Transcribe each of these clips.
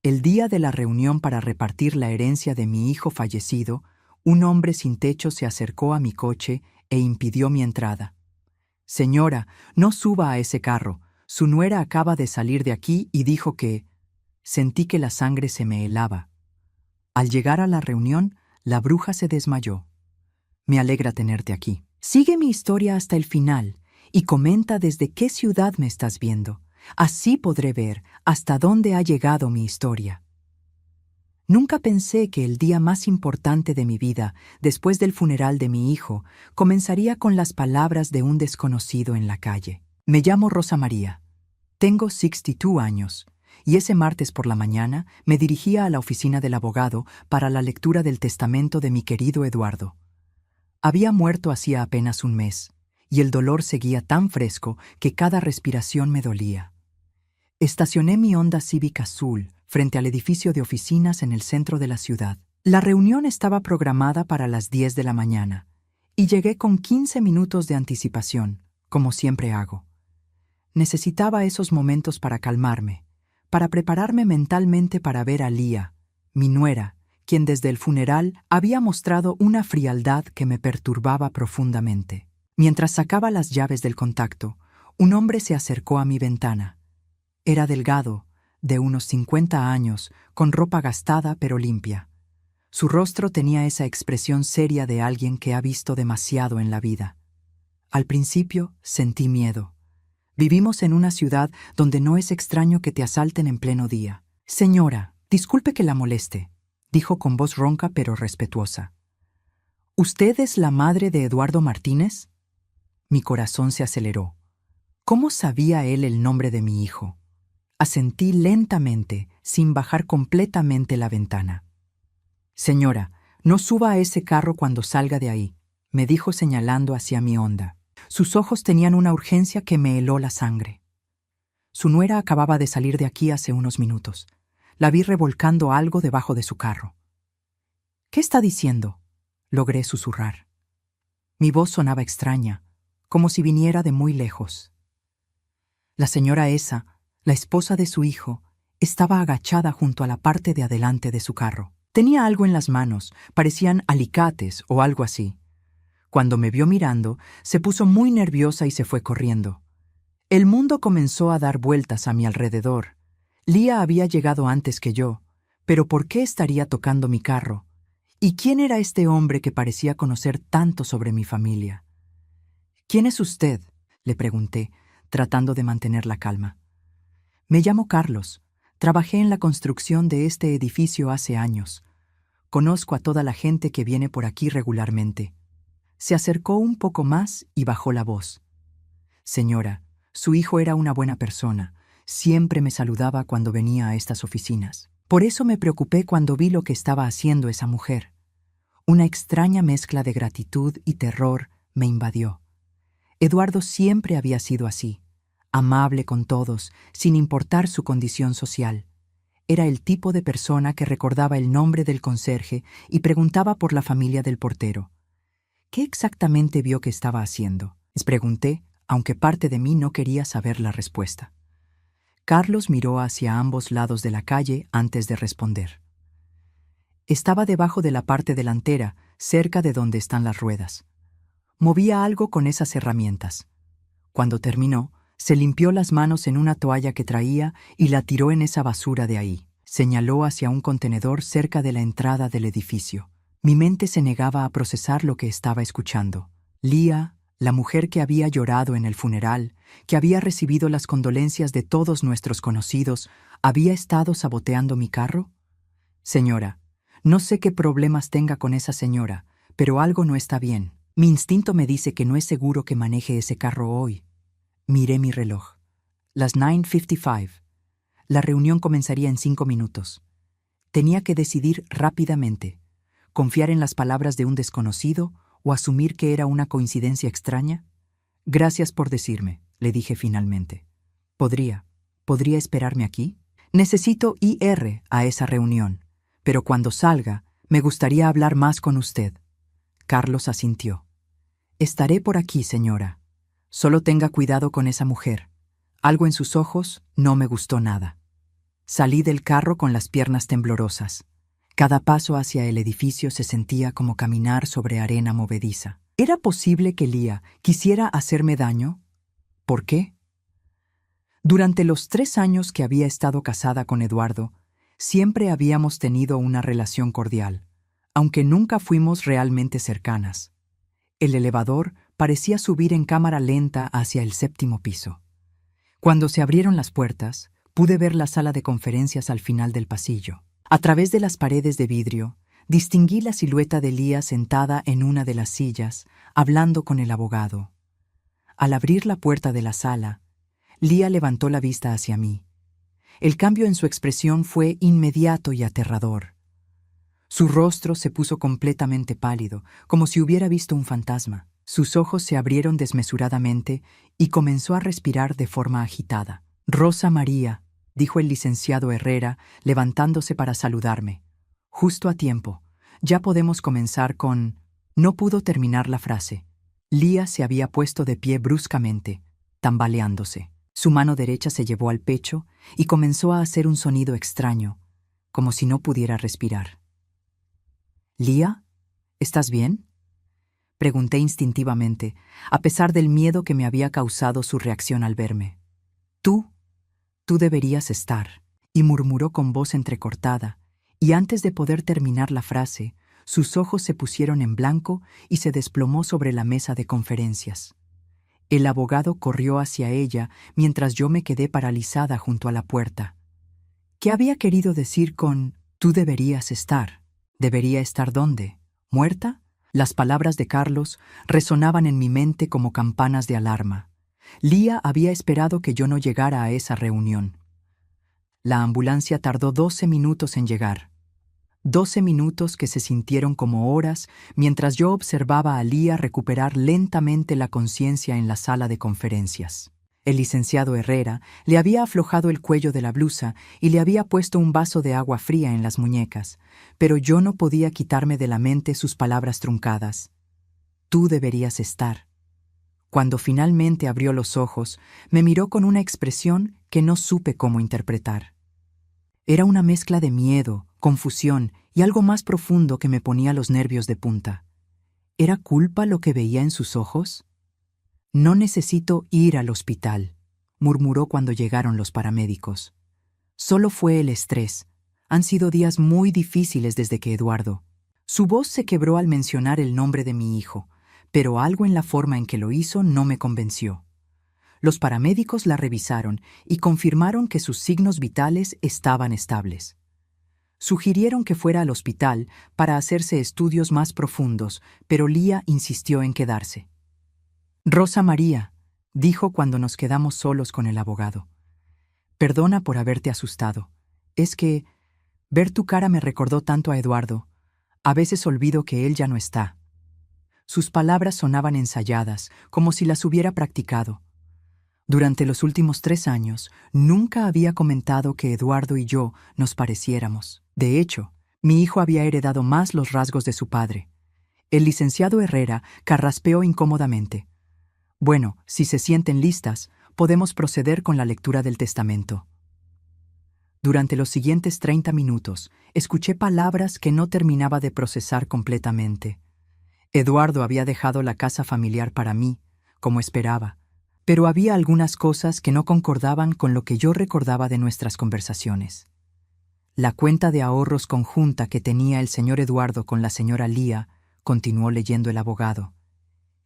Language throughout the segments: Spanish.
El día de la reunión para repartir la herencia de mi hijo fallecido, un hombre sin techo se acercó a mi coche e impidió mi entrada. «Señora, no suba a ese carro. Su nuera acaba de salir de aquí y dijo que...». Sentí que la sangre se me helaba. Al llegar a la reunión, la bruja se desmayó. «Me alegra tenerte aquí. Sigue mi historia hasta el final y comenta desde qué ciudad me estás viendo. Así podré ver hasta dónde ha llegado mi historia». Nunca pensé que el día más importante de mi vida, después del funeral de mi hijo, comenzaría con las palabras de un desconocido en la calle. «Me llamo Rosa María. Tengo 62 años, y ese martes por la mañana me dirigía a la oficina del abogado para la lectura del testamento de mi querido Eduardo. Había muerto hacía apenas un mes, y el dolor seguía tan fresco que cada respiración me dolía. Estacioné mi Honda Civic azul frente al edificio de oficinas en el centro de la ciudad. La reunión estaba programada para las 10 de la mañana, y llegué con 15 minutos de anticipación, como siempre hago. Necesitaba esos momentos para calmarme, para prepararme mentalmente para ver a Lía, mi nuera, quien desde el funeral había mostrado una frialdad que me perturbaba profundamente. Mientras sacaba las llaves del contacto, un hombre se acercó a mi ventana. Era delgado, de unos 50 años, con ropa gastada pero limpia. Su rostro tenía esa expresión seria de alguien que ha visto demasiado en la vida. Al principio sentí miedo. Vivimos en una ciudad donde no es extraño que te asalten en pleno día. «Señora, disculpe que la moleste», dijo con voz ronca pero respetuosa. «¿Usted es la madre de Eduardo Martínez?». Mi corazón se aceleró. ¿Cómo sabía él el nombre de mi hijo? Asentí lentamente, sin bajar completamente la ventana. «Señora, no suba a ese carro cuando salga de ahí», me dijo señalando hacia mi Honda. Sus ojos tenían una urgencia que me heló la sangre. Su nuera acababa de salir de aquí hace unos minutos. La vi revolcando algo debajo de su carro. «¿Qué está diciendo?», logré susurrar. Mi voz sonaba extraña, como si viniera de muy lejos. La señora esa, la esposa de su hijo, estaba agachada junto a la parte de adelante de su carro. Tenía algo en las manos, parecían alicates o algo así. Cuando me vio mirando, se puso muy nerviosa y se fue corriendo. El mundo comenzó a dar vueltas a mi alrededor. Lía había llegado antes que yo, pero ¿por qué estaría tocando mi carro? ¿Y quién era este hombre que parecía conocer tanto sobre mi familia? «¿Quién es usted?», le pregunté, tratando de mantener la calma. «Me llamo Carlos. Trabajé en la construcción de este edificio hace años. Conozco a toda la gente que viene por aquí regularmente». Se acercó un poco más y bajó la voz. «Señora, su hijo era una buena persona. Siempre me saludaba cuando venía a estas oficinas. Por eso me preocupé cuando vi lo que estaba haciendo esa mujer. Una extraña mezcla de gratitud y terror me invadió. Eduardo siempre había sido así, amable con todos, sin importar su condición social. Era el tipo de persona que recordaba el nombre del conserje y preguntaba por la familia del portero. ¿Qué exactamente vio que estaba haciendo?, les pregunté, aunque parte de mí no quería saber la respuesta. Carlos miró hacia ambos lados de la calle antes de responder. Estaba debajo de la parte delantera, cerca de donde están las ruedas. Movía algo con esas herramientas. Cuando terminó, se limpió las manos en una toalla que traía y la tiró en esa basura de ahí. Señaló hacia un contenedor cerca de la entrada del edificio. Mi mente se negaba a procesar lo que estaba escuchando. Lía, la mujer que había llorado en el funeral, que había recibido las condolencias de todos nuestros conocidos, ¿había estado saboteando mi carro? «Señora, no sé qué problemas tenga con esa señora, pero algo no está bien. Mi instinto me dice que no es seguro que maneje ese carro hoy». Miré mi reloj. Las 9:55. La reunión comenzaría en 5 minutos. Tenía que decidir rápidamente. ¿Confiar en las palabras de un desconocido o asumir que era una coincidencia extraña? «Gracias por decirme», le dije finalmente. ¿Podría esperarme aquí? Necesito ir a esa reunión, pero cuando salga, me gustaría hablar más con usted». Carlos asintió. «Estaré por aquí, señora. Solo tenga cuidado con esa mujer. Algo en sus ojos no me gustó nada». Salí del carro con las piernas temblorosas. Cada paso hacia el edificio se sentía como caminar sobre arena movediza. ¿Era posible que Lía quisiera hacerme daño? ¿Por qué? Durante los 3 años que había estado casada con Eduardo, siempre habíamos tenido una relación cordial, aunque nunca fuimos realmente cercanas. El elevador parecía subir en cámara lenta hacia el 7º piso. Cuando se abrieron las puertas, pude ver la sala de conferencias al final del pasillo. A través de las paredes de vidrio, distinguí la silueta de Lía sentada en una de las sillas, hablando con el abogado. Al abrir la puerta de la sala, Lía levantó la vista hacia mí. El cambio en su expresión fue inmediato y aterrador. Su rostro se puso completamente pálido, como si hubiera visto un fantasma. Sus ojos se abrieron desmesuradamente y comenzó a respirar de forma agitada. «Rosa María», dijo el licenciado Herrera, levantándose para saludarme. «Justo a tiempo. Ya podemos comenzar con...». No pudo terminar la frase. Lía se había puesto de pie bruscamente, tambaleándose. Su mano derecha se llevó al pecho y comenzó a hacer un sonido extraño, como si no pudiera respirar. «Lía, ¿estás bien?», pregunté instintivamente, a pesar del miedo que me había causado su reacción al verme. Tú deberías estar», y murmuró con voz entrecortada, y antes de poder terminar la frase, sus ojos se pusieron en blanco y se desplomó sobre la mesa de conferencias. El abogado corrió hacia ella mientras yo me quedé paralizada junto a la puerta. ¿Qué había querido decir con «tú deberías estar»? ¿Debería estar dónde? ¿Muerta? Las palabras de Carlos resonaban en mi mente como campanas de alarma. Lía había esperado que yo no llegara a esa reunión. La ambulancia tardó 12 minutos en llegar. 12 minutos que se sintieron como horas mientras yo observaba a Lía recuperar lentamente la conciencia en la sala de conferencias. El licenciado Herrera le había aflojado el cuello de la blusa y le había puesto un vaso de agua fría en las muñecas, pero yo no podía quitarme de la mente sus palabras truncadas. «Tú deberías estar». Cuando finalmente abrió los ojos, me miró con una expresión que no supe cómo interpretar. Era una mezcla de miedo, confusión y algo más profundo que me ponía los nervios de punta. ¿Era culpa lo que veía en sus ojos? «No necesito ir al hospital», murmuró cuando llegaron los paramédicos. «Solo fue el estrés. Han sido días muy difíciles desde que Eduardo». Su voz se quebró al mencionar el nombre de mi hijo, pero algo en la forma en que lo hizo no me convenció. Los paramédicos la revisaron y confirmaron que sus signos vitales estaban estables. Sugirieron que fuera al hospital para hacerse estudios más profundos, pero Lía insistió en quedarse. «Rosa María», dijo cuando nos quedamos solos con el abogado. «Perdona por haberte asustado. Es que ver tu cara me recordó tanto a Eduardo. A veces olvido que él ya no está». Sus palabras sonaban ensayadas, como si las hubiera practicado. Durante los últimos 3 años, nunca había comentado que Eduardo y yo nos pareciéramos. De hecho, mi hijo había heredado más los rasgos de su padre. El licenciado Herrera carraspeó incómodamente. «Bueno, si se sienten listas, podemos proceder con la lectura del testamento». Durante los siguientes 30 minutos, escuché palabras que no terminaba de procesar completamente. Eduardo había dejado la casa familiar para mí, como esperaba, pero había algunas cosas que no concordaban con lo que yo recordaba de nuestras conversaciones. La cuenta de ahorros conjunta que tenía el señor Eduardo con la señora Lía, continuó leyendo el abogado,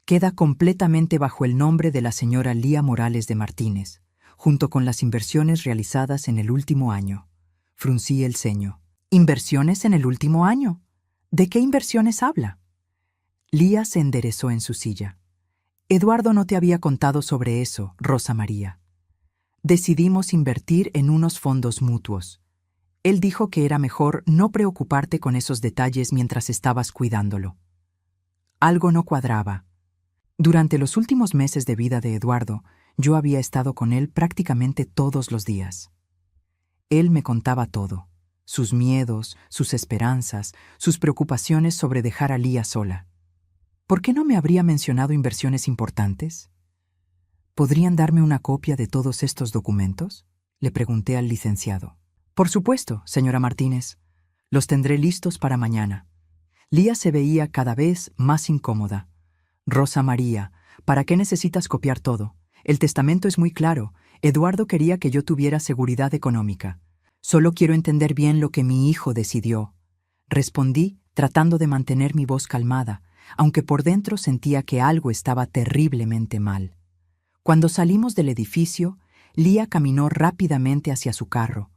queda completamente bajo el nombre de la señora Lía Morales de Martínez, junto con las inversiones realizadas en el último año. Fruncí el ceño. «¿Inversiones en el último año? ¿De qué inversiones habla?». Lía se enderezó en su silla. «Eduardo no te había contado sobre eso, Rosa María. Decidimos invertir en unos fondos mutuos. Él dijo que era mejor no preocuparte con esos detalles mientras estabas cuidándolo». Algo no cuadraba. Durante los últimos meses de vida de Eduardo, yo había estado con él prácticamente todos los días. Él me contaba todo: sus miedos, sus esperanzas, sus preocupaciones sobre dejar a Lía sola. ¿Por qué no me habría mencionado inversiones importantes? ¿Podrían darme una copia de todos estos documentos?, le pregunté al licenciado. Por supuesto, señora Martínez. Los tendré listos para mañana. Lía se veía cada vez más incómoda. Rosa María, ¿para qué necesitas copiar todo? El testamento es muy claro. Eduardo quería que yo tuviera seguridad económica. Solo quiero entender bien lo que mi hijo decidió. Respondí, tratando de mantener mi voz calmada, aunque por dentro sentía que algo estaba terriblemente mal. Cuando salimos del edificio, Lía caminó rápidamente hacia su carro,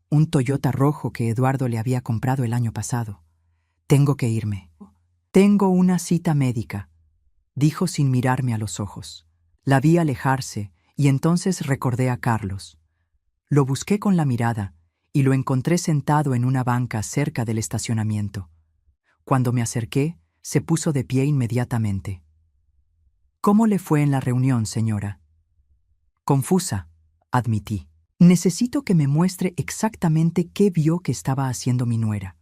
un Toyota rojo que Eduardo le había comprado el año pasado. Tengo que irme. Tengo una cita médica, dijo sin mirarme a los ojos. La vi alejarse y entonces recordé a Carlos. Lo busqué con la mirada y lo encontré sentado en una banca cerca del estacionamiento. Cuando me acerqué, se puso de pie inmediatamente. ¿Cómo le fue en la reunión, señora? Confusa, admití. Necesito que me muestre exactamente qué vio que estaba haciendo mi nuera.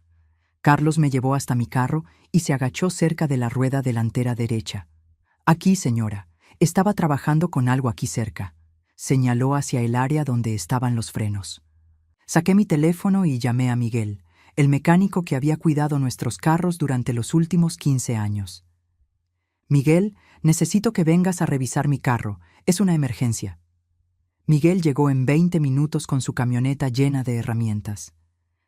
Carlos me llevó hasta mi carro y se agachó cerca de la rueda delantera derecha. Aquí, señora, estaba trabajando con algo aquí cerca. Señaló hacia el área donde estaban los frenos. Saqué mi teléfono y llamé a Miguel, el mecánico que había cuidado nuestros carros durante los últimos 15 años. Miguel, necesito que vengas a revisar mi carro. Es una emergencia. Miguel llegó en 20 minutos con su camioneta llena de herramientas.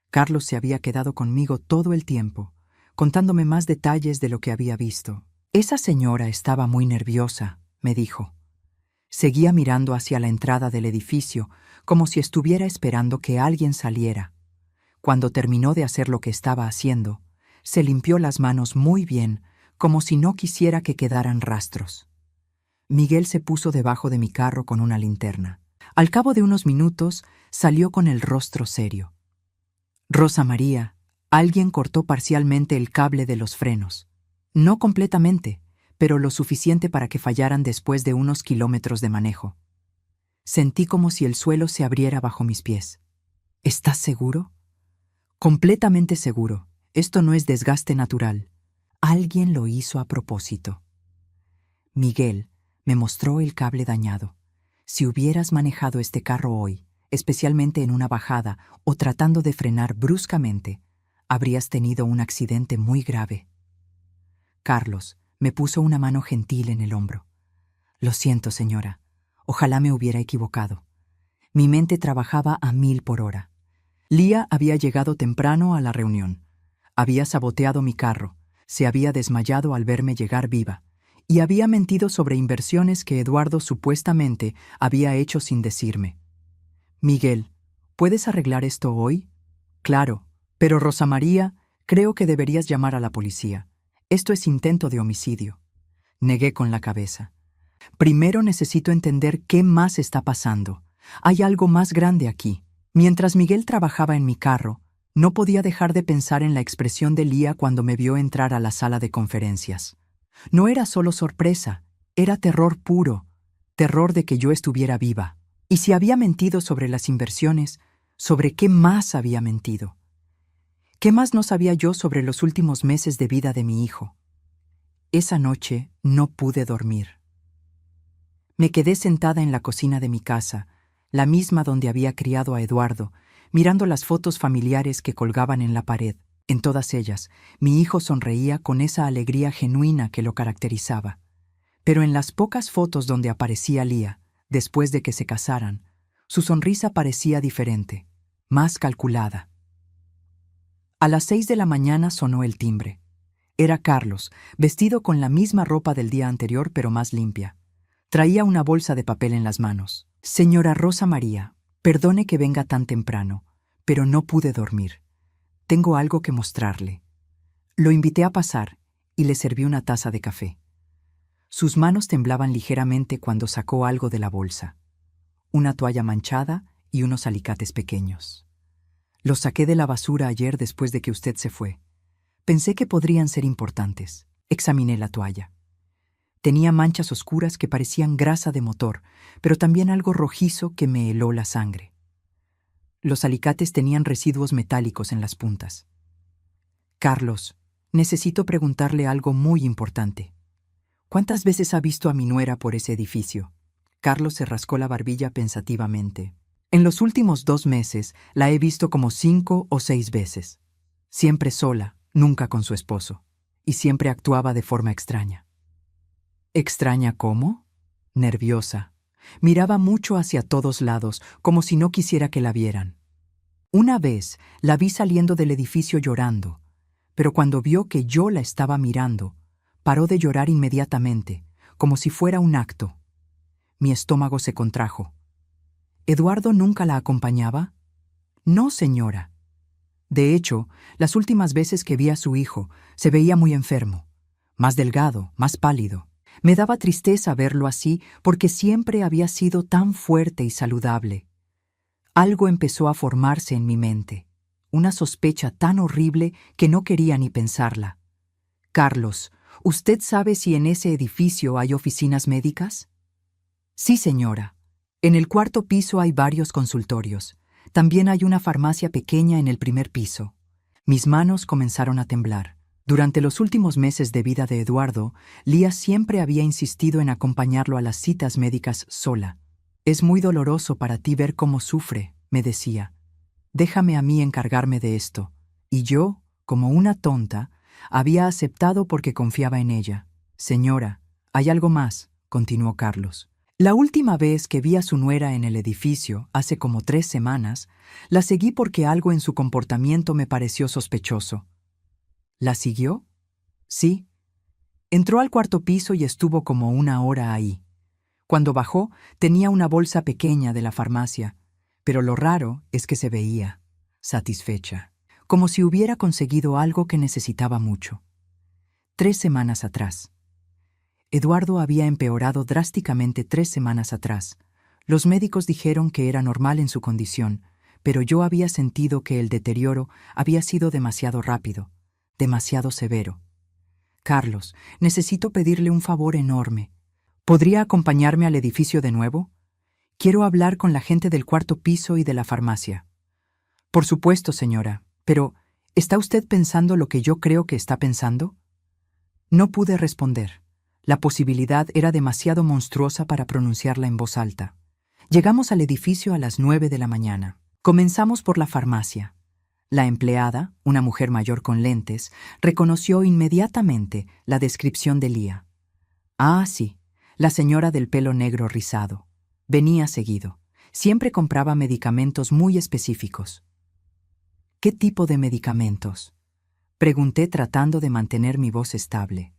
Carlos se había quedado conmigo todo el tiempo, contándome más detalles de lo que había visto. Esa señora estaba muy nerviosa, me dijo. Seguía mirando hacia la entrada del edificio, como si estuviera esperando que alguien saliera. Cuando terminó de hacer lo que estaba haciendo, se limpió las manos muy bien, como si no quisiera que quedaran rastros. Miguel se puso debajo de mi carro con una linterna. Al cabo de unos minutos, salió con el rostro serio. Rosa María, alguien cortó parcialmente el cable de los frenos. No completamente, pero lo suficiente para que fallaran después de unos kilómetros de manejo. Sentí como si el suelo se abriera bajo mis pies. ¿Estás seguro? Completamente seguro. Esto no es desgaste natural. Alguien lo hizo a propósito. Miguel me mostró el cable dañado. Si hubieras manejado este carro hoy, especialmente en una bajada o tratando de frenar bruscamente, habrías tenido un accidente muy grave. Carlos me puso una mano gentil en el hombro. Lo siento, señora. Ojalá me hubiera equivocado. Mi mente trabajaba a 1000 por hora. Lía había llegado temprano a la reunión. Había saboteado mi carro, se había desmayado al verme llegar viva, y había mentido sobre inversiones que Eduardo supuestamente había hecho sin decirme. Miguel, ¿puedes arreglar esto hoy? Claro, pero Rosa María, creo que deberías llamar a la policía. Esto es intento de homicidio. Negué con la cabeza. Primero necesito entender qué más está pasando. Hay algo más grande aquí. Mientras Miguel trabajaba en mi carro, no podía dejar de pensar en la expresión de Lía cuando me vio entrar a la sala de conferencias. No era solo sorpresa, era terror puro, terror de que yo estuviera viva. Y si había mentido sobre las inversiones, ¿sobre qué más había mentido? ¿Qué más no sabía yo sobre los últimos meses de vida de mi hijo? Esa noche no pude dormir. Me quedé sentada en la cocina de mi casa, la misma donde había criado a Eduardo, mirando las fotos familiares que colgaban en la pared. En todas ellas, mi hijo sonreía con esa alegría genuina que lo caracterizaba. Pero en las pocas fotos donde aparecía Lía, después de que se casaran, su sonrisa parecía diferente, más calculada. A las 6 de la mañana sonó el timbre. Era Carlos, vestido con la misma ropa del día anterior pero más limpia. Traía una bolsa de papel en las manos. Señora Rosa María, perdone que venga tan temprano, pero no pude dormir. Tengo algo que mostrarle. Lo invité a pasar y le serví una taza de café. Sus manos temblaban ligeramente cuando sacó algo de la bolsa. Una toalla manchada y unos alicates pequeños. Los saqué de la basura ayer después de que usted se fue. Pensé que podrían ser importantes. Examiné la toalla. Tenía manchas oscuras que parecían grasa de motor, pero también algo rojizo que me heló la sangre. Los alicates tenían residuos metálicos en las puntas. Carlos, necesito preguntarle algo muy importante. ¿Cuántas veces ha visto a mi nuera por ese edificio? Carlos se rascó la barbilla pensativamente. En los últimos 2 meses la he visto como 5 o 6 veces. Siempre sola, nunca con su esposo. Y siempre actuaba de forma extraña. ¿Extraña cómo? Nerviosa. Miraba mucho hacia todos lados, como si no quisiera que la vieran. Una vez la vi saliendo del edificio llorando, pero cuando vio que yo la estaba mirando, paró de llorar inmediatamente, como si fuera un acto. Mi estómago se contrajo. ¿Eduardo nunca la acompañaba? No, señora. De hecho, las últimas veces que vi a su hijo, se veía muy enfermo, más delgado, más pálido. Me daba tristeza verlo así porque siempre había sido tan fuerte y saludable. Algo empezó a formarse en mi mente, una sospecha tan horrible que no quería ni pensarla. Carlos, ¿usted sabe si en ese edificio hay oficinas médicas? Sí, señora. En el 4.º piso hay varios consultorios. También hay una farmacia pequeña en el 1.er piso. Mis manos comenzaron a temblar. Durante los últimos meses de vida de Eduardo, Lía siempre había insistido en acompañarlo a las citas médicas sola. Es muy doloroso para ti ver cómo sufre, me decía. Déjame a mí encargarme de esto. Y yo, como una tonta, había aceptado porque confiaba en ella. Señora, hay algo más, continuó Carlos. La última vez que vi a su nuera en el edificio, hace como 3 semanas, la seguí porque algo en su comportamiento me pareció sospechoso. ¿La siguió? Sí. Entró al 4.º piso y estuvo como 1 hora ahí. Cuando bajó, tenía una bolsa pequeña de la farmacia, pero lo raro es que se veía satisfecha, como si hubiera conseguido algo que necesitaba mucho. 3 semanas atrás. Eduardo había empeorado drásticamente 3 semanas atrás. Los médicos dijeron que era normal en su condición, pero yo había sentido que el deterioro había sido demasiado rápido, demasiado severo. Carlos, necesito pedirle un favor enorme. ¿Podría acompañarme al edificio de nuevo? Quiero hablar con la gente del 4.º piso y de la farmacia. Por supuesto, señora, pero ¿está usted pensando lo que yo creo que está pensando? No pude responder. La posibilidad era demasiado monstruosa para pronunciarla en voz alta. Llegamos al edificio a las 9 de la mañana. Comenzamos por la farmacia. La empleada, una mujer mayor con lentes, reconoció inmediatamente la descripción de Lía. Ah, sí, la señora del pelo negro rizado. Venía seguido. Siempre compraba medicamentos muy específicos. ¿Qué tipo de medicamentos? Pregunté tratando de mantener mi voz estable.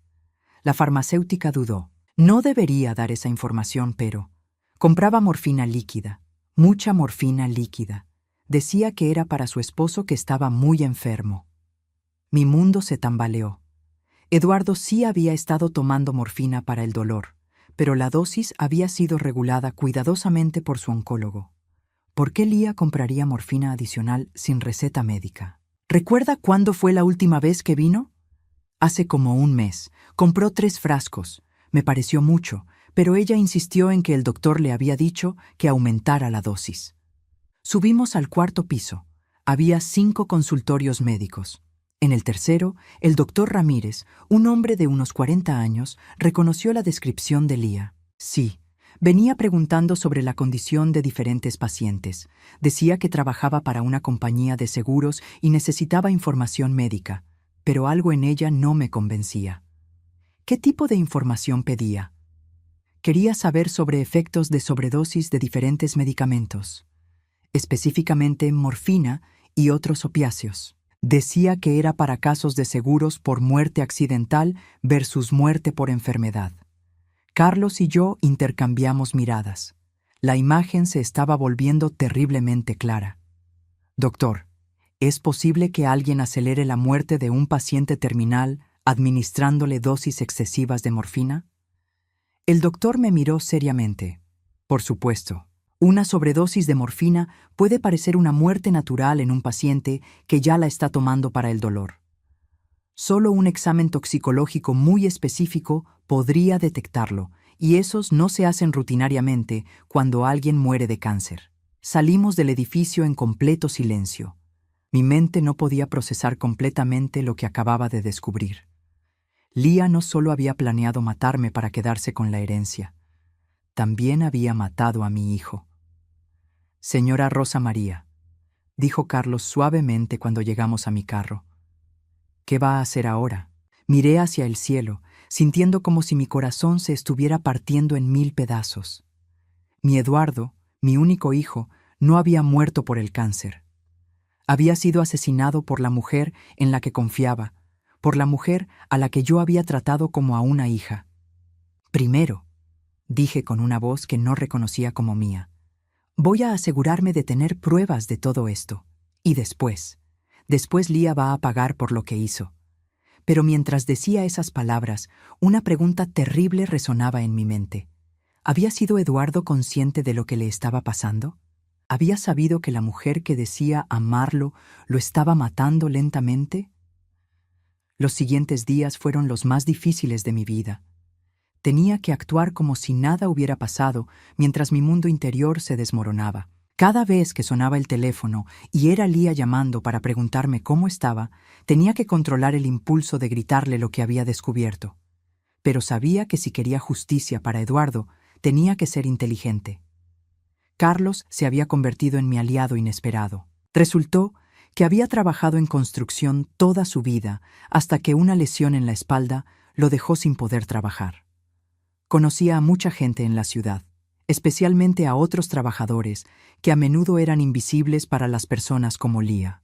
La farmacéutica dudó. No debería dar esa información, pero compraba morfina líquida, mucha morfina líquida. Decía que era para su esposo que estaba muy enfermo. Mi mundo se tambaleó. Eduardo sí había estado tomando morfina para el dolor, pero la dosis había sido regulada cuidadosamente por su oncólogo. ¿Por qué Lía compraría morfina adicional sin receta médica? ¿Recuerda cuándo fue la última vez que vino? Hace como 1 mes. Compró 3 frascos. Me pareció mucho, pero ella insistió en que el doctor le había dicho que aumentara la dosis. Subimos al 4.º piso. Había 5 consultorios médicos. En el tercero, el doctor Ramírez, un hombre de unos 40 años, reconoció la descripción de Lía. Sí, venía preguntando sobre la condición de diferentes pacientes. Decía que trabajaba para una compañía de seguros y necesitaba información médica, pero algo en ella no me convencía. ¿Qué tipo de información pedía? Quería saber sobre efectos de sobredosis de diferentes medicamentos, específicamente morfina y otros opiáceos. Decía que era para casos de seguros por muerte accidental versus muerte por enfermedad. Carlos y yo intercambiamos miradas. La imagen se estaba volviendo terriblemente clara. Doctor, ¿es posible que alguien acelere la muerte de un paciente terminal administrándole dosis excesivas de morfina? El doctor me miró seriamente. Por supuesto. Una sobredosis de morfina puede parecer una muerte natural en un paciente que ya la está tomando para el dolor. Solo un examen toxicológico muy específico podría detectarlo, y esos no se hacen rutinariamente cuando alguien muere de cáncer. Salimos del edificio en completo silencio. Mi mente no podía procesar completamente lo que acababa de descubrir. Lía no solo había planeado matarme para quedarse con la herencia, también había matado a mi hijo. Señora Rosa María, dijo Carlos suavemente cuando llegamos a mi carro. ¿Qué va a hacer ahora? Miré hacia el cielo, sintiendo como si mi corazón se estuviera partiendo en 1000 pedazos. Mi Eduardo, mi único hijo, no había muerto por el cáncer. Había sido asesinado por la mujer en la que confiaba, por la mujer a la que yo había tratado como a una hija. Primero, dije con una voz que no reconocía como mía, voy a asegurarme de tener pruebas de todo esto. Y después Lía va a pagar por lo que hizo. Pero mientras decía esas palabras, una pregunta terrible resonaba en mi mente. ¿Había sido Eduardo consciente de lo que le estaba pasando? ¿Había sabido que la mujer que decía amarlo lo estaba matando lentamente? Los siguientes días fueron los más difíciles de mi vida. Tenía que actuar como si nada hubiera pasado mientras mi mundo interior se desmoronaba. Cada vez que sonaba el teléfono y era Lía llamando para preguntarme cómo estaba, tenía que controlar el impulso de gritarle lo que había descubierto. Pero sabía que si quería justicia para Eduardo, tenía que ser inteligente. Carlos se había convertido en mi aliado inesperado. Resultó que había trabajado en construcción toda su vida hasta que una lesión en la espalda lo dejó sin poder trabajar. Conocía a mucha gente en la ciudad, especialmente a otros trabajadores que a menudo eran invisibles para las personas como Lía.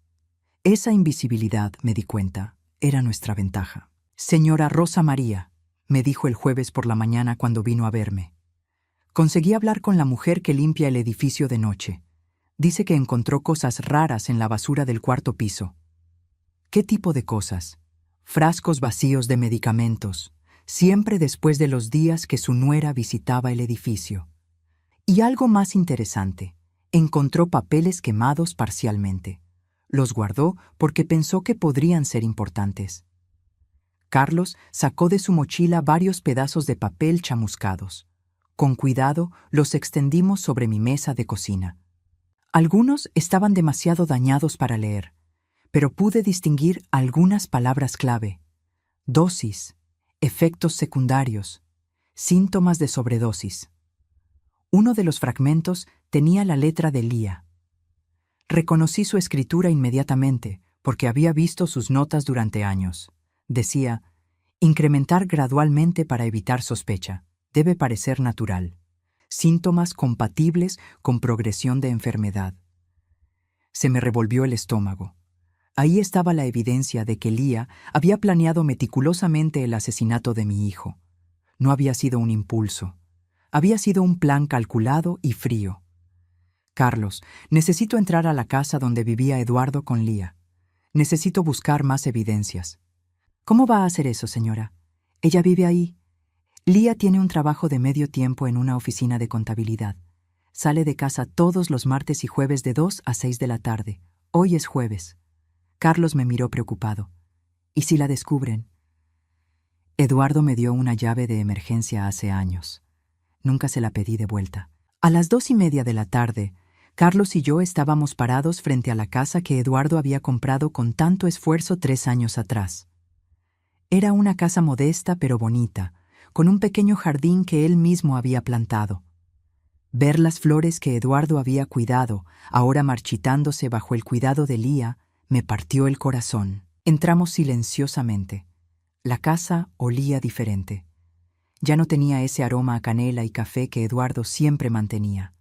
Esa invisibilidad, me di cuenta, era nuestra ventaja. Señora Rosa María, me dijo el jueves por la mañana cuando vino a verme. Conseguí hablar con la mujer que limpia el edificio de noche. Dice que encontró cosas raras en la basura del 4º piso. ¿Qué tipo de cosas? Frascos vacíos de medicamentos, siempre después de los días que su nuera visitaba el edificio. Y algo más interesante, encontró papeles quemados parcialmente. Los guardó porque pensó que podrían ser importantes. Carlos sacó de su mochila varios pedazos de papel chamuscados. Con cuidado los extendimos sobre mi mesa de cocina. Algunos estaban demasiado dañados para leer, pero pude distinguir algunas palabras clave: dosis, efectos secundarios, síntomas de sobredosis. Uno de los fragmentos tenía la letra de Lía. Reconocí su escritura inmediatamente porque había visto sus notas durante años. Decía: incrementar gradualmente para evitar sospecha. Debe parecer natural. Síntomas compatibles con progresión de enfermedad. Se me revolvió el estómago. Ahí estaba la evidencia de que Lía había planeado meticulosamente el asesinato de mi hijo. No había sido un impulso. Había sido un plan calculado y frío. Carlos, necesito entrar a la casa donde vivía Eduardo con Lía. Necesito buscar más evidencias. ¿Cómo va a hacer eso, señora? Ella vive ahí. Lía tiene un trabajo de medio tiempo en una oficina de contabilidad. Sale de casa todos los martes y jueves de 2 a 6 de la tarde. Hoy es jueves. Carlos me miró preocupado. ¿Y si la descubren? Eduardo me dio una llave de emergencia hace años. Nunca se la pedí de vuelta. A las 2:30 de la tarde, Carlos y yo estábamos parados frente a la casa que Eduardo había comprado con tanto esfuerzo 3 años atrás. Era una casa modesta pero bonita, con un pequeño jardín que él mismo había plantado. Ver las flores que Eduardo había cuidado, ahora marchitándose bajo el cuidado de Lía, me partió el corazón. Entramos silenciosamente. La casa olía diferente. Ya no tenía ese aroma a canela y café que Eduardo siempre mantenía.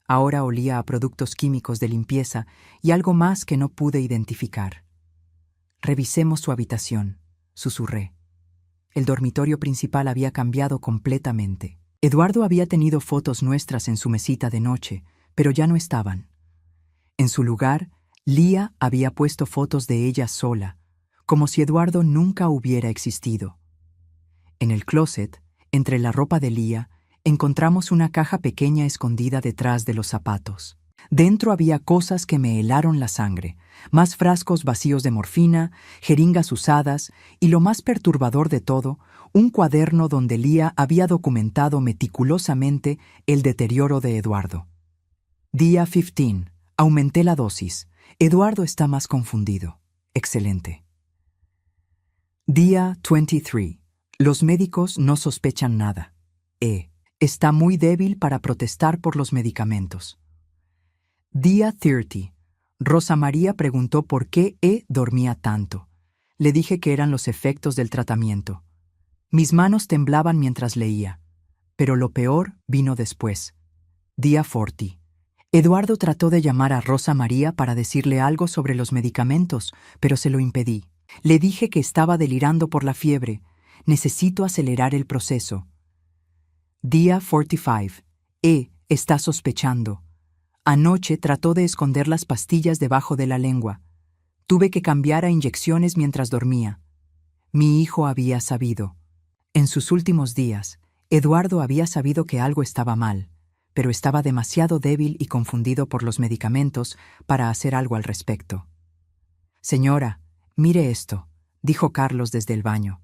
Ahora olía a productos químicos de limpieza y algo más que no pude identificar. Revisemos su habitación, susurré. El dormitorio principal había cambiado completamente. Eduardo había tenido fotos nuestras en su mesita de noche, pero ya no estaban. En su lugar, Lía había puesto fotos de ella sola, como si Eduardo nunca hubiera existido. En el closet, entre la ropa de Lía, encontramos una caja pequeña escondida detrás de los zapatos. Dentro había cosas que me helaron la sangre, más frascos vacíos de morfina, jeringas usadas y, lo más perturbador de todo, un cuaderno donde Lía había documentado meticulosamente el deterioro de Eduardo. Día 15. Aumenté la dosis. Eduardo está más confundido. Excelente. Día 23. Los médicos no sospechan nada. Está muy débil para protestar por los medicamentos. Día 30. Rosa María preguntó por qué dormía tanto. Le dije que eran los efectos del tratamiento. Mis manos temblaban mientras leía. Pero lo peor vino después. Día 40. Eduardo trató de llamar a Rosa María para decirle algo sobre los medicamentos, pero se lo impedí. Le dije que estaba delirando por la fiebre. Necesito acelerar el proceso. Día 45. Está sospechando. Anoche trató de esconder las pastillas debajo de la lengua. Tuve que cambiar a inyecciones mientras dormía. Mi hijo había sabido. En sus últimos días, Eduardo había sabido que algo estaba mal, pero estaba demasiado débil y confundido por los medicamentos para hacer algo al respecto. Señora, mire esto, dijo Carlos desde el baño.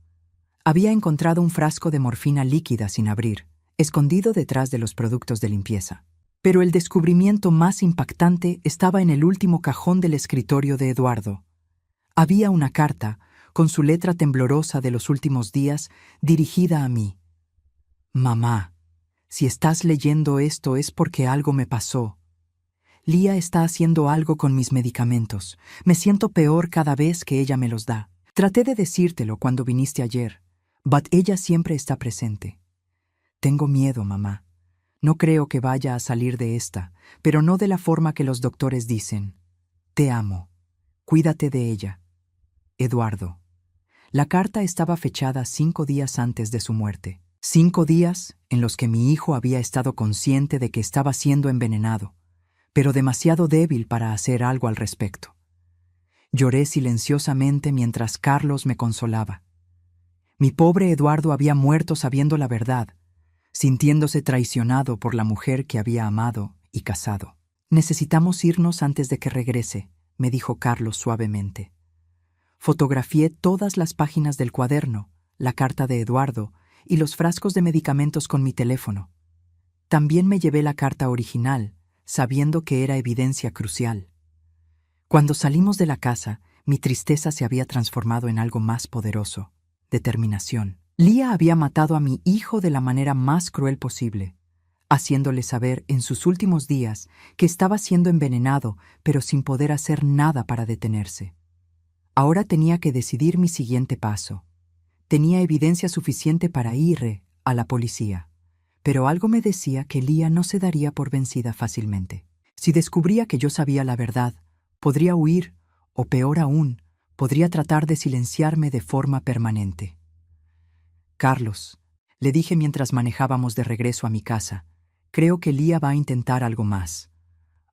Había encontrado un frasco de morfina líquida sin abrir, escondido detrás de los productos de limpieza. Pero el descubrimiento más impactante estaba en el último cajón del escritorio de Eduardo. Había una carta, con su letra temblorosa de los últimos días, dirigida a mí. Mamá, si estás leyendo esto es porque algo me pasó. Lía está haciendo algo con mis medicamentos. Me siento peor cada vez que ella me los da. Traté de decírtelo cuando viniste ayer, but ella siempre está presente. Tengo miedo, mamá. No creo que vaya a salir de esta, pero no de la forma que los doctores dicen. Te amo. Cuídate de ella. Eduardo. La carta estaba fechada 5 días antes de su muerte. 5 días en los que mi hijo había estado consciente de que estaba siendo envenenado, pero demasiado débil para hacer algo al respecto. Lloré silenciosamente mientras Carlos me consolaba. Mi pobre Eduardo había muerto sabiendo la verdad, sintiéndose traicionado por la mujer que había amado y casado. Necesitamos irnos antes de que regrese, me dijo Carlos suavemente. Fotografié todas las páginas del cuaderno, la carta de Eduardo y los frascos de medicamentos con mi teléfono. También me llevé la carta original, sabiendo que era evidencia crucial. Cuando salimos de la casa, mi tristeza se había transformado en algo más poderoso: determinación. Lía había matado a mi hijo de la manera más cruel posible, haciéndole saber en sus últimos días que estaba siendo envenenado, pero sin poder hacer nada para detenerse. Ahora tenía que decidir mi siguiente paso. Tenía evidencia suficiente para ir a la policía, pero algo me decía que Lía no se daría por vencida fácilmente. Si descubría que yo sabía la verdad, podría huir, o peor aún, podría tratar de silenciarme de forma permanente. Carlos, le dije mientras manejábamos de regreso a mi casa, creo que Lía va a intentar algo más.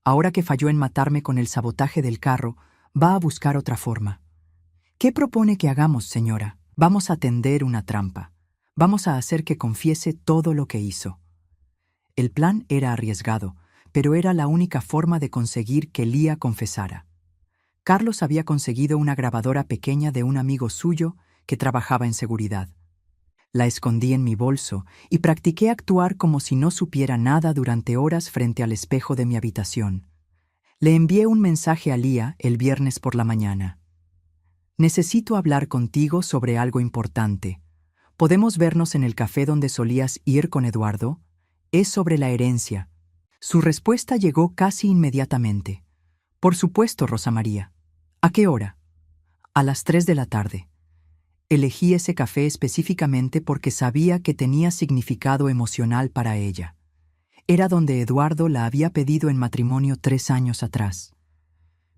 Ahora que falló en matarme con el sabotaje del carro, va a buscar otra forma. ¿Qué propone que hagamos, señora? Vamos a tender una trampa. Vamos a hacer que confiese todo lo que hizo. El plan era arriesgado, pero era la única forma de conseguir que Lía confesara. Carlos había conseguido una grabadora pequeña de un amigo suyo que trabajaba en seguridad. La escondí en mi bolso y practiqué actuar como si no supiera nada durante horas frente al espejo de mi habitación. Le envié un mensaje a Lía el viernes por la mañana. Necesito hablar contigo sobre algo importante. ¿Podemos vernos en el café donde solías ir con Eduardo? Es sobre la herencia. Su respuesta llegó casi inmediatamente. Por supuesto, Rosa María. ¿A qué hora? A las 3 de la tarde. Elegí ese café específicamente porque sabía que tenía significado emocional para ella. Era donde Eduardo la había pedido en matrimonio 3 años atrás.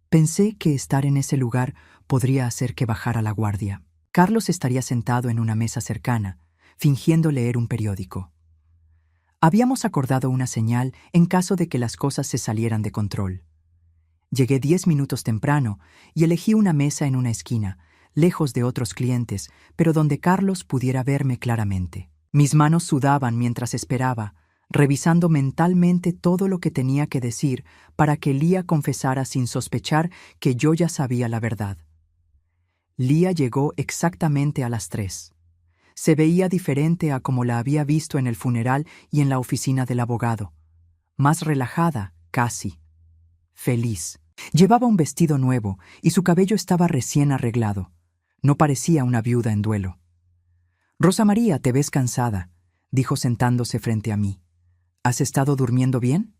Pensé que estar en ese lugar podría hacer que bajara la guardia. Carlos estaría sentado en una mesa cercana, fingiendo leer un periódico. Habíamos acordado una señal en caso de que las cosas se salieran de control. Llegué 10 minutos temprano y elegí una mesa en una esquina, lejos de otros clientes, pero donde Carlos pudiera verme claramente. Mis manos sudaban mientras esperaba, revisando mentalmente todo lo que tenía que decir para que Lía confesara sin sospechar que yo ya sabía la verdad. Lía llegó exactamente a las 3. Se veía diferente a como la había visto en el funeral y en la oficina del abogado. Más relajada, casi. Feliz. Llevaba un vestido nuevo y su cabello estaba recién arreglado. No parecía una viuda en duelo. «Rosa María, te ves cansada», dijo sentándose frente a mí. «¿Has estado durmiendo bien?»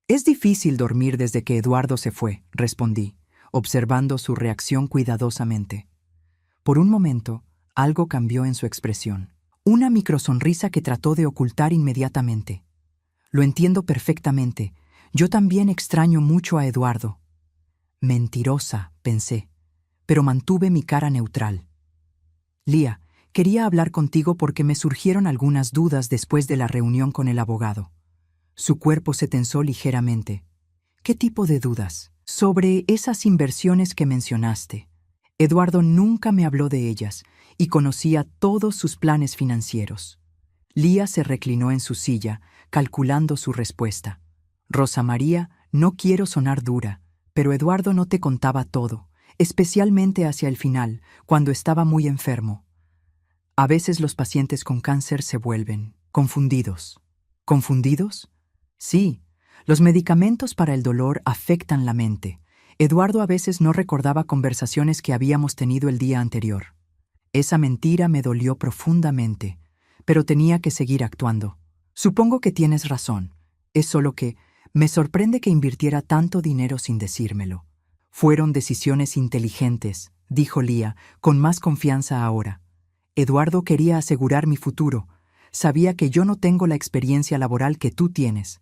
Es difícil dormir desde que Eduardo se fue, respondí, observando su reacción cuidadosamente. Por un momento, algo cambió en su expresión. Una microsonrisa que trató de ocultar inmediatamente. Lo entiendo perfectamente. Yo también extraño mucho a Eduardo. Mentirosa, pensé, pero mantuve mi cara neutral. Lía, quería hablar contigo porque me surgieron algunas dudas después de la reunión con el abogado. Su cuerpo se tensó ligeramente. ¿Qué tipo de dudas? Sobre esas inversiones que mencionaste. Eduardo nunca me habló de ellas y conocía todos sus planes financieros. Lía se reclinó en su silla, calculando su respuesta. Rosa María, no quiero sonar dura, pero Eduardo no te contaba todo, especialmente hacia el final, cuando estaba muy enfermo. A veces los pacientes con cáncer se vuelven confundidos. ¿Confundidos? Sí, los medicamentos para el dolor afectan la mente. Eduardo a veces no recordaba conversaciones que habíamos tenido el día anterior. Esa mentira me dolió profundamente, pero tenía que seguir actuando. Supongo que tienes razón. Es solo que me sorprende que invirtiera tanto dinero sin decírmelo. Fueron decisiones inteligentes, dijo Lía, con más confianza ahora. Eduardo quería asegurar mi futuro. Sabía que yo no tengo la experiencia laboral que tú tienes.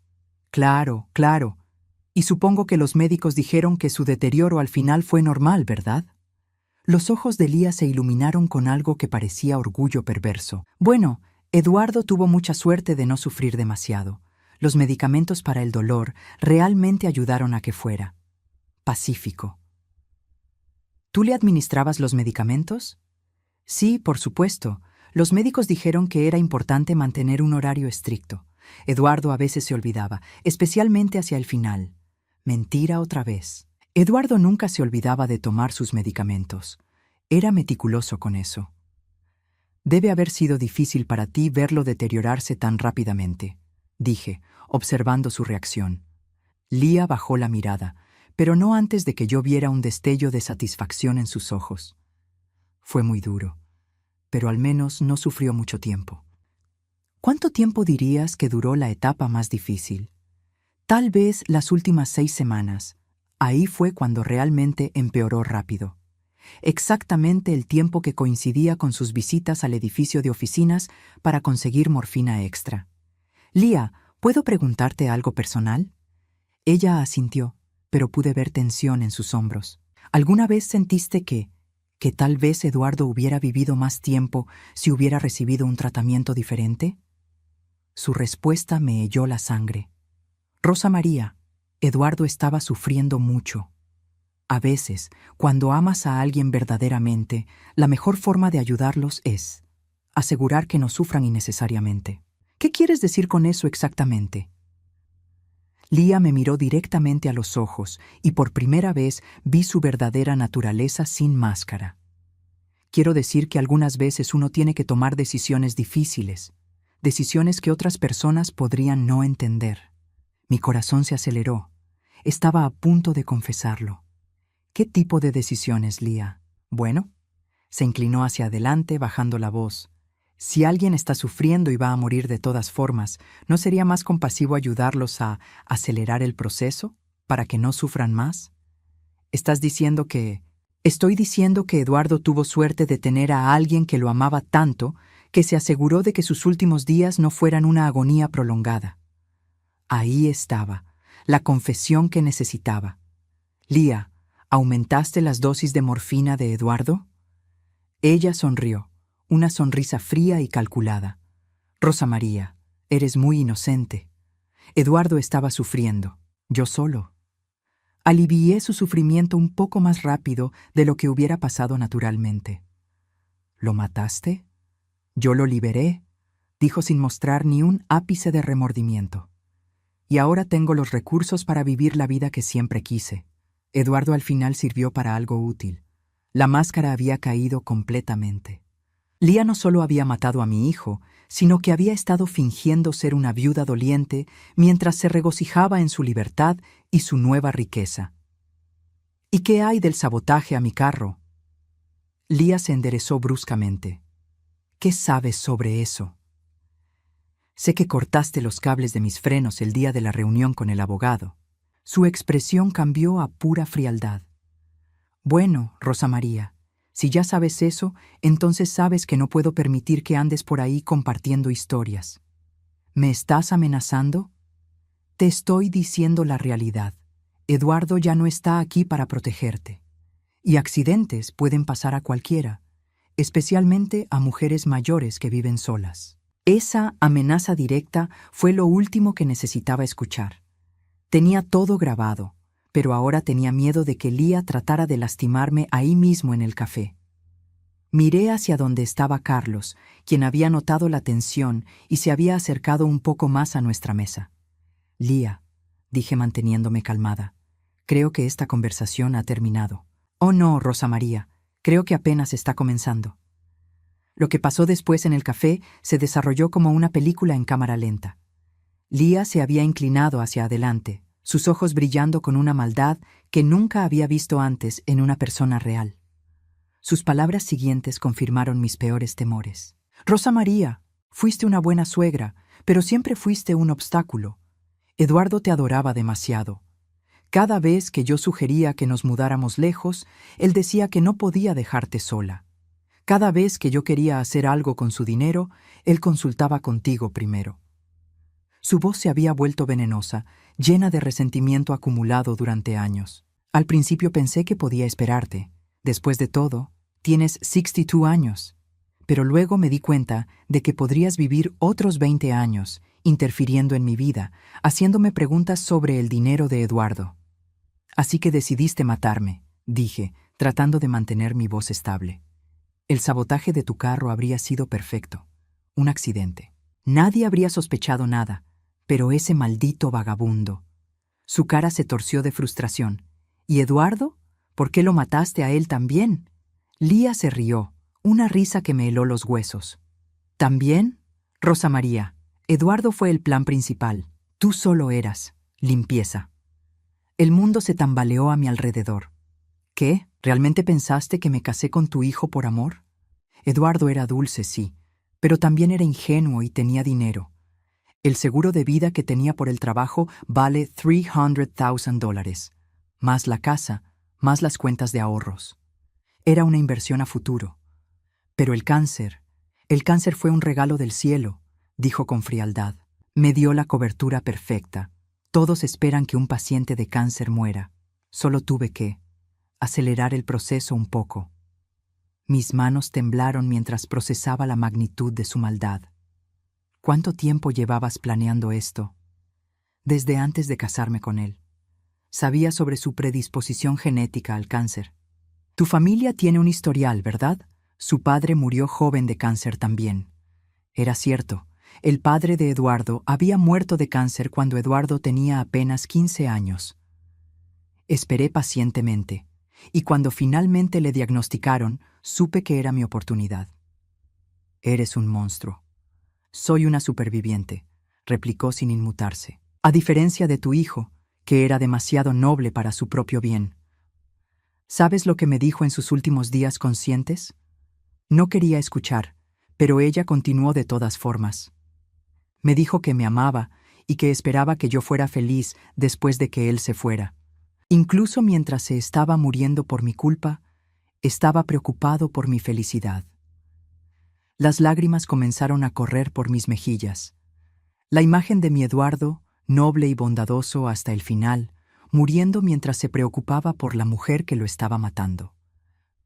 Claro, claro. Y supongo que los médicos dijeron que su deterioro al final fue normal, ¿verdad? Los ojos de Lía se iluminaron con algo que parecía orgullo perverso. Bueno, Eduardo tuvo mucha suerte de no sufrir demasiado. Los medicamentos para el dolor realmente ayudaron a que fuera pacífico. ¿Tú le administrabas los medicamentos? Sí, por supuesto. Los médicos dijeron que era importante mantener un horario estricto. Eduardo a veces se olvidaba, especialmente hacia el final. Mentira otra vez. Eduardo nunca se olvidaba de tomar sus medicamentos. Era meticuloso con eso. Debe haber sido difícil para ti verlo deteriorarse tan rápidamente, dije, observando su reacción. Lía bajó la mirada, pero no antes de que yo viera un destello de satisfacción en sus ojos. Fue muy duro, pero al menos no sufrió mucho tiempo. ¿Cuánto tiempo dirías que duró la etapa más difícil? Tal vez las últimas 6 semanas. Ahí fue cuando realmente empeoró rápido. Exactamente el tiempo que coincidía con sus visitas al edificio de oficinas para conseguir morfina extra. Lía, ¿puedo preguntarte algo personal? Ella asintió, pero pude ver tensión en sus hombros. ¿Alguna vez sentiste que tal vez Eduardo hubiera vivido más tiempo si hubiera recibido un tratamiento diferente? Su respuesta me heló la sangre. Rosa María, Eduardo estaba sufriendo mucho. A veces, cuando amas a alguien verdaderamente, la mejor forma de ayudarlos es asegurar que no sufran innecesariamente. ¿Qué quieres decir con eso exactamente? Lía me miró directamente a los ojos y por primera vez vi su verdadera naturaleza sin máscara. Quiero decir que algunas veces uno tiene que tomar decisiones difíciles, decisiones que otras personas podrían no entender. Mi corazón se aceleró. Estaba a punto de confesarlo. ¿Qué tipo de decisiones, Lía? Bueno, se inclinó hacia adelante, bajando la voz. Si alguien está sufriendo y va a morir de todas formas, ¿no sería más compasivo ayudarlos a acelerar el proceso para que no sufran más? ¿Estás diciendo que... Estoy diciendo que Eduardo tuvo suerte de tener a alguien que lo amaba tanto que se aseguró de que sus últimos días no fueran una agonía prolongada. Ahí estaba, la confesión que necesitaba. Lía, ¿aumentaste las dosis de morfina de Eduardo? Ella sonrió, una sonrisa fría y calculada. Rosa María, eres muy inocente. Eduardo estaba sufriendo, yo solo. Alivié su sufrimiento un poco más rápido de lo que hubiera pasado naturalmente. ¿Lo mataste? Yo lo liberé, dijo sin mostrar ni un ápice de remordimiento. Y ahora tengo los recursos para vivir la vida que siempre quise. Eduardo al final sirvió para algo útil. La máscara había caído completamente. Lía no solo había matado a mi hijo, sino que había estado fingiendo ser una viuda doliente mientras se regocijaba en su libertad y su nueva riqueza. ¿Y qué hay del sabotaje a mi carro? Lía se enderezó bruscamente. ¿Qué sabes sobre eso? Sé que cortaste los cables de mis frenos el día de la reunión con el abogado. Su expresión cambió a pura frialdad. Bueno, Rosa María, si ya sabes eso, entonces sabes que no puedo permitir que andes por ahí compartiendo historias. ¿Me estás amenazando? Te estoy diciendo la realidad. Eduardo ya no está aquí para protegerte. Y accidentes pueden pasar a cualquiera, especialmente a mujeres mayores que viven solas. Esa amenaza directa fue lo último que necesitaba escuchar. Tenía todo grabado, pero ahora tenía miedo de que Lía tratara de lastimarme ahí mismo en el café. Miré hacia donde estaba Carlos, quien había notado la tensión y se había acercado un poco más a nuestra mesa. Lía, dije manteniéndome calmada, creo que esta conversación ha terminado. Oh no, Rosa María, creo que apenas está comenzando. Lo que pasó después en el café se desarrolló como una película en cámara lenta. Lía se había inclinado hacia adelante, sus ojos brillando con una maldad que nunca había visto antes en una persona real. Sus palabras siguientes confirmaron mis peores temores. Rosa María, fuiste una buena suegra, pero siempre fuiste un obstáculo. Eduardo te adoraba demasiado. Cada vez que yo sugería que nos mudáramos lejos, él decía que no podía dejarte sola. Cada vez que yo quería hacer algo con su dinero, él consultaba contigo primero. Su voz se había vuelto venenosa, llena de resentimiento acumulado durante años. Al principio pensé que podía esperarte. Después de todo, tienes 62 años. Pero luego me di cuenta de que podrías vivir otros 20 años, interfiriendo en mi vida, haciéndome preguntas sobre el dinero de Eduardo. Así que decidiste matarme, dije, tratando de mantener mi voz estable. El sabotaje de tu carro habría sido perfecto. Un accidente. Nadie habría sospechado nada, pero ese maldito vagabundo. Su cara se torció de frustración. ¿Y Eduardo? ¿Por qué lo mataste a él también? Lía se rió, una risa que me heló los huesos. ¿También? Rosa María, Eduardo fue el plan principal. Tú solo eras limpieza. El mundo se tambaleó a mi alrededor. ¿Qué? ¿Realmente pensaste que me casé con tu hijo por amor? Eduardo era dulce, sí, pero también era ingenuo y tenía dinero. El seguro de vida que tenía por el trabajo vale $300,000, más la casa, más las cuentas de ahorros. Era una inversión a futuro. Pero el cáncer fue un regalo del cielo, dijo con frialdad. Me dio la cobertura perfecta. Todos esperan que un paciente de cáncer muera. Solo tuve que acelerar el proceso un poco. Mis manos temblaron mientras procesaba la magnitud de su maldad. ¿Cuánto tiempo llevabas planeando esto? Desde antes de casarme con él. Sabía sobre su predisposición genética al cáncer. Tu familia tiene un historial, ¿verdad? Su padre murió joven de cáncer también. Era cierto, el padre de Eduardo había muerto de cáncer cuando Eduardo tenía apenas 15 años. Esperé pacientemente, y cuando finalmente le diagnosticaron, supe que era mi oportunidad. Eres un monstruo. Soy una superviviente, replicó sin inmutarse. A diferencia de tu hijo, que era demasiado noble para su propio bien. ¿Sabes lo que me dijo en sus últimos días conscientes? No quería escuchar, pero ella continuó de todas formas. Me dijo que me amaba y que esperaba que yo fuera feliz después de que él se fuera. Incluso mientras se estaba muriendo por mi culpa, estaba preocupado por mi felicidad. Las lágrimas comenzaron a correr por mis mejillas. La imagen de mi Eduardo, noble y bondadoso hasta el final, muriendo mientras se preocupaba por la mujer que lo estaba matando.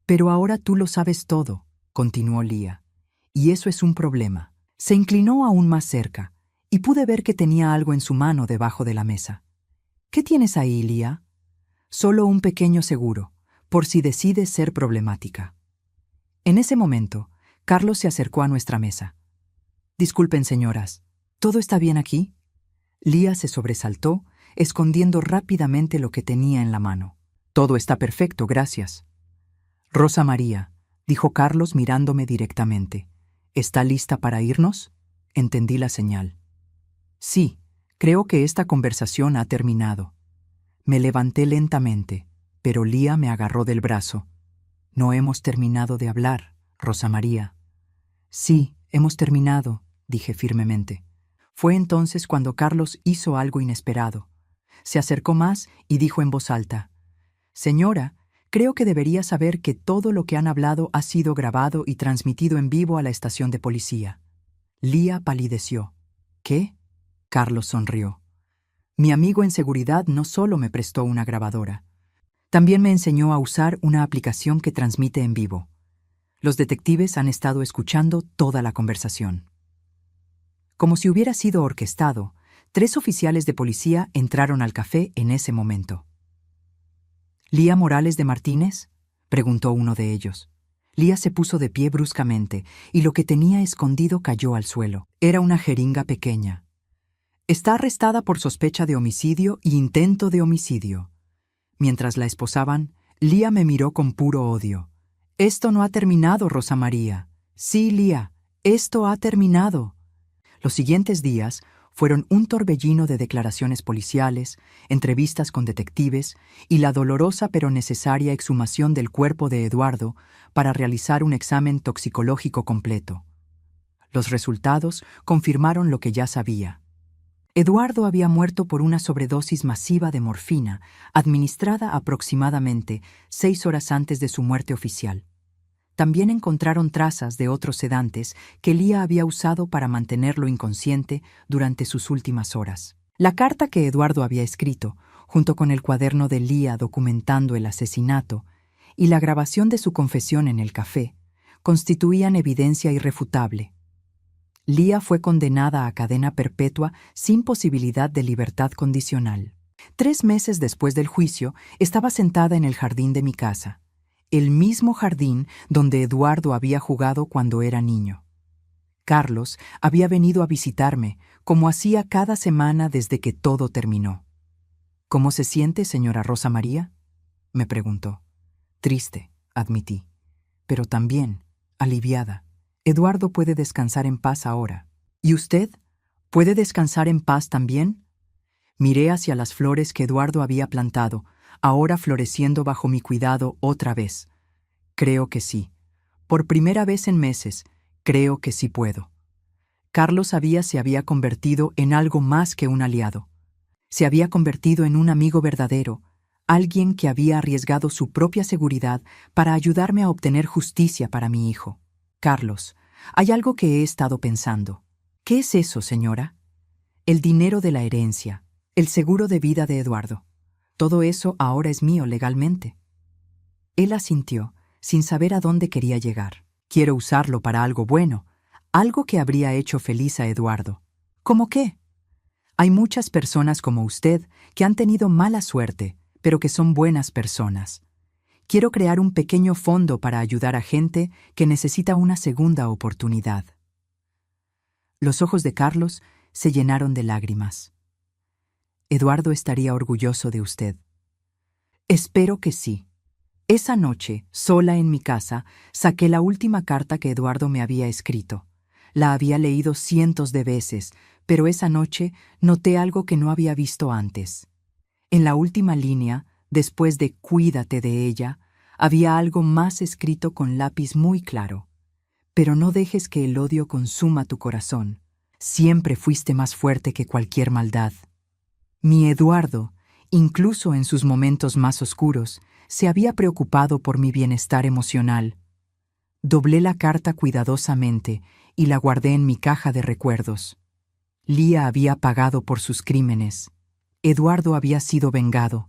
Pero ahora tú lo sabes todo, continuó Lía, y eso es un problema. Se inclinó aún más cerca, y pude ver que tenía algo en su mano debajo de la mesa. ¿Qué tienes ahí, Lía? Solo un pequeño seguro, por si decides ser problemática. En ese momento, Carlos se acercó a nuestra mesa. Disculpen, señoras, ¿todo está bien aquí? Lía se sobresaltó, escondiendo rápidamente lo que tenía en la mano. Todo está perfecto, gracias. Rosa María, dijo Carlos mirándome directamente. ¿Está lista para irnos? Entendí la señal. Sí, creo que esta conversación ha terminado. Me levanté lentamente, pero Lía me agarró del brazo. No hemos terminado de hablar, Rosa María. Sí, hemos terminado, dije firmemente. Fue entonces cuando Carlos hizo algo inesperado. Se acercó más y dijo en voz alta: «Señora, creo que debería saber que todo lo que han hablado ha sido grabado y transmitido en vivo a la estación de policía». Lía palideció. «¿Qué?». Carlos sonrió. «Mi amigo en seguridad no solo me prestó una grabadora, también me enseñó a usar una aplicación que transmite en vivo. Los detectives han estado escuchando toda la conversación». Como si hubiera sido orquestado, 3 oficiales de policía entraron al café en ese momento. «¿Lía Morales de Martínez?», preguntó uno de ellos. Lía se puso de pie bruscamente y lo que tenía escondido cayó al suelo. Era una jeringa pequeña. «Está arrestada por sospecha de homicidio y intento de homicidio». Mientras la esposaban, Lía me miró con puro odio. «Esto no ha terminado, Rosa María». «Sí, Lía, esto ha terminado». Los siguientes días fueron un torbellino de declaraciones policiales, entrevistas con detectives y la dolorosa pero necesaria exhumación del cuerpo de Eduardo para realizar un examen toxicológico completo. Los resultados confirmaron lo que ya sabía. Eduardo había muerto por una sobredosis masiva de morfina, administrada aproximadamente 6 horas antes de su muerte oficial. También encontraron trazas de otros sedantes que Lía había usado para mantenerlo inconsciente durante sus últimas horas. La carta que Eduardo había escrito, junto con el cuaderno de Lía documentando el asesinato y la grabación de su confesión en el café, constituían evidencia irrefutable. Lía fue condenada a cadena perpetua sin posibilidad de libertad condicional. 3 meses después del juicio, estaba sentada en el jardín de mi casa, el mismo jardín donde Eduardo había jugado cuando era niño. Carlos había venido a visitarme, como hacía cada semana desde que todo terminó. «¿Cómo se siente, señora Rosa María?», me preguntó. «Triste», admití, «pero también aliviada. Eduardo puede descansar en paz ahora». «¿Y usted? ¿Puede descansar en paz también?». Miré hacia las flores que Eduardo había plantado, ahora floreciendo bajo mi cuidado otra vez. «Creo que sí. Por primera vez en meses, creo que sí puedo». Carlos se había convertido en algo más que un aliado. Se había convertido en un amigo verdadero, alguien que había arriesgado su propia seguridad para ayudarme a obtener justicia para mi hijo. «Carlos, hay algo que he estado pensando». «¿Qué es eso, señora?» «El dinero de la herencia, el seguro de vida de Eduardo. Todo eso ahora es mío legalmente». Él asintió, sin saber a dónde quería llegar. «Quiero usarlo para algo bueno, algo que habría hecho feliz a Eduardo». «¿Cómo qué?». «Hay muchas personas como usted que han tenido mala suerte, pero que son buenas personas. Quiero crear un pequeño fondo para ayudar a gente que necesita una segunda oportunidad». Los ojos de Carlos se llenaron de lágrimas. «Eduardo estaría orgulloso de usted». «Espero que sí». Esa noche, sola en mi casa, saqué la última carta que Eduardo me había escrito. La había leído cientos de veces, pero esa noche noté algo que no había visto antes. En la última línea, después de «cuídate de ella», había algo más escrito con lápiz muy claro. «Pero no dejes que el odio consuma tu corazón. Siempre fuiste más fuerte que cualquier maldad». Mi Eduardo, incluso en sus momentos más oscuros, se había preocupado por mi bienestar emocional. Doblé la carta cuidadosamente y la guardé en mi caja de recuerdos. Lía había pagado por sus crímenes. Eduardo había sido vengado.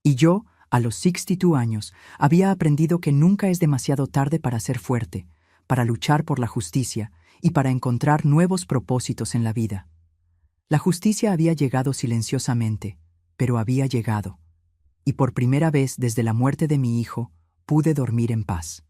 Y yo, a los 62 años, había aprendido que nunca es demasiado tarde para ser fuerte, para luchar por la justicia y para encontrar nuevos propósitos en la vida. La justicia había llegado silenciosamente, pero había llegado. Y por primera vez desde la muerte de mi hijo, pude dormir en paz.